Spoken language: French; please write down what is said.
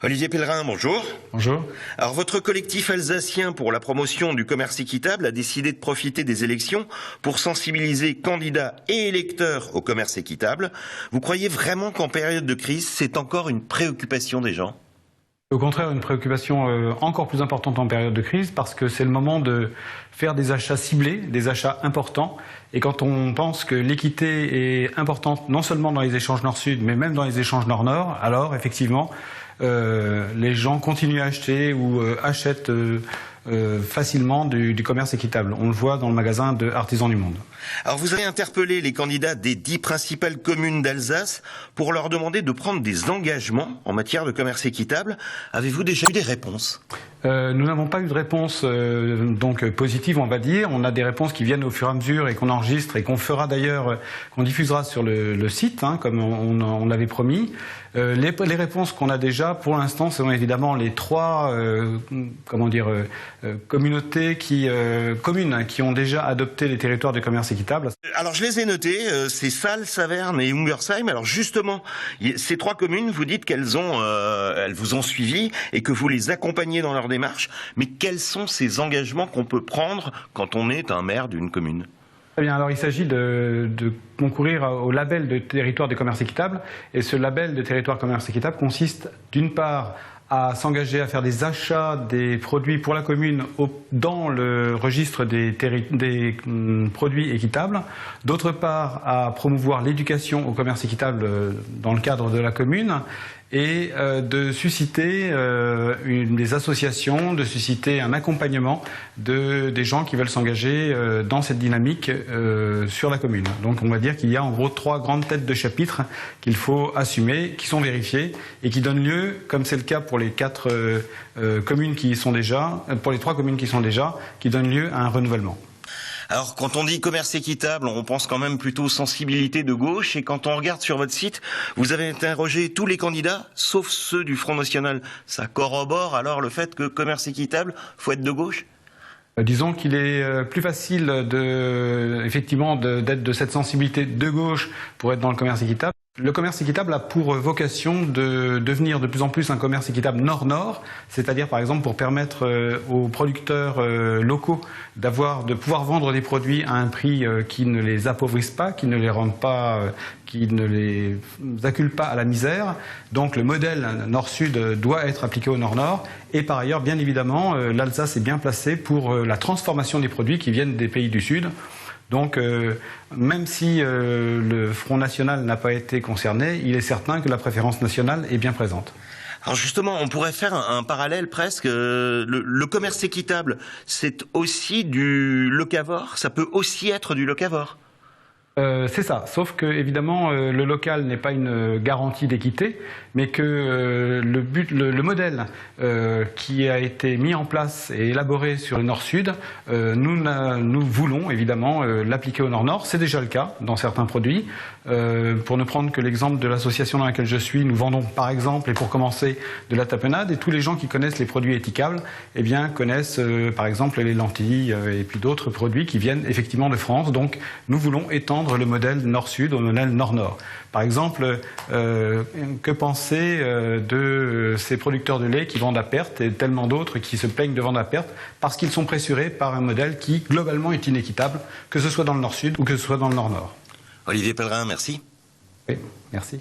Olivier Pellerin, bonjour. Bonjour. Alors, votre collectif alsacien pour la promotion du commerce équitable a décidé de profiter des élections pour sensibiliser candidats et électeurs au commerce équitable. Vous croyez vraiment qu'en période de crise, c'est encore une préoccupation des gens ? Au contraire, une préoccupation encore plus importante en période de crise parce que c'est le moment de faire des achats ciblés, des achats importants. Et quand on pense que l'équité est importante non seulement dans les échanges nord-sud, mais même dans les échanges nord-nord, alors effectivement, les gens continuent à acheter ou achètent facilement du commerce équitable. On le voit dans le magasin de Artisans du Monde. Alors vous avez interpellé les candidats des 10 principales communes d'Alsace pour leur demander de prendre des engagements en matière de commerce équitable. Avez-vous déjà eu des réponses ? Nous n'avons pas eu de réponse donc positive, on va dire. On a des réponses qui viennent au fur et à mesure et qu'on enregistre et qu'on fera d'ailleurs, qu'on diffusera sur le site, hein, comme on l'avait promis. Les réponses qu'on a déjà, pour l'instant, sont évidemment les trois communautés communes qui ont déjà adopté les territoires de commerce équitable. Alors je les ai notés, c'est Salles, Saverne et Ungersheim. Alors justement, ces trois communes, vous dites elles vous ont suivi et que vous les accompagnez dans leur démarche. Mais quels sont ces engagements qu'on peut prendre quand on est un maire d'une commune ? Très bien, alors il s'agit de concourir au label de territoire de commerce équitable. Et ce label de territoire de commerce équitable consiste d'une part à s'engager à faire des achats des produits pour la commune dans le registre des produits équitables. D'autre part, à promouvoir l'éducation au commerce équitable dans le cadre de la commune et de susciter des associations, de susciter un accompagnement des gens qui veulent s'engager dans cette dynamique sur la commune. Donc on va dire qu'il y a en gros trois grandes têtes de chapitre qu'il faut assumer, qui sont vérifiées et qui donnent lieu, comme c'est le cas pour les communes qui y sont déjà, pour les trois communes qui sont déjà, qui donnent lieu à un renouvellement. Alors, quand on dit commerce équitable, on pense quand même plutôt sensibilité de gauche. Et quand on regarde sur votre site, vous avez interrogé tous les candidats, sauf ceux du Front National. Ça corrobore alors le fait que commerce équitable, faut être de gauche ? Disons qu'il est plus facile effectivement d'être de cette sensibilité de gauche pour être dans le commerce équitable. Le commerce équitable a pour vocation de devenir de plus en plus un commerce équitable nord-nord, c'est-à-dire par exemple pour permettre aux producteurs locaux de pouvoir vendre des produits à un prix qui ne les appauvrisse pas, qui ne les rende pas, qui ne les accule pas à la misère. Donc le modèle nord-sud doit être appliqué au nord-nord. Et par ailleurs, bien évidemment, l'Alsace est bien placée pour la transformation des produits qui viennent des pays du Sud. Donc, même si le Front National n'a pas été concerné, il est certain que la préférence nationale est bien présente. Alors justement, on pourrait faire un parallèle presque. Le commerce équitable, c'est aussi du locavore, ça peut aussi être du locavore. C'est ça, sauf que évidemment le local n'est pas une garantie d'équité, mais que le modèle qui a été mis en place et élaboré sur le Nord-Sud, nous voulons évidemment l'appliquer au Nord-Nord. C'est déjà le cas dans certains produits. Pour ne prendre que l'exemple de l'association dans laquelle je suis, nous vendons par exemple, et pour commencer, de la tapenade, et tous les gens qui connaissent les produits éthicables, eh bien connaissent par exemple les lentilles et puis d'autres produits qui viennent effectivement de France. Donc nous voulons étendre le modèle nord-sud au modèle nord-nord. Par exemple, que penser de ces producteurs de lait qui vendent à perte et tellement d'autres qui se plaignent de vendre à perte parce qu'ils sont pressurés par un modèle qui globalement est inéquitable, que ce soit dans le nord-sud ou que ce soit dans le nord-nord. Olivier Pellerin, merci. Oui, merci.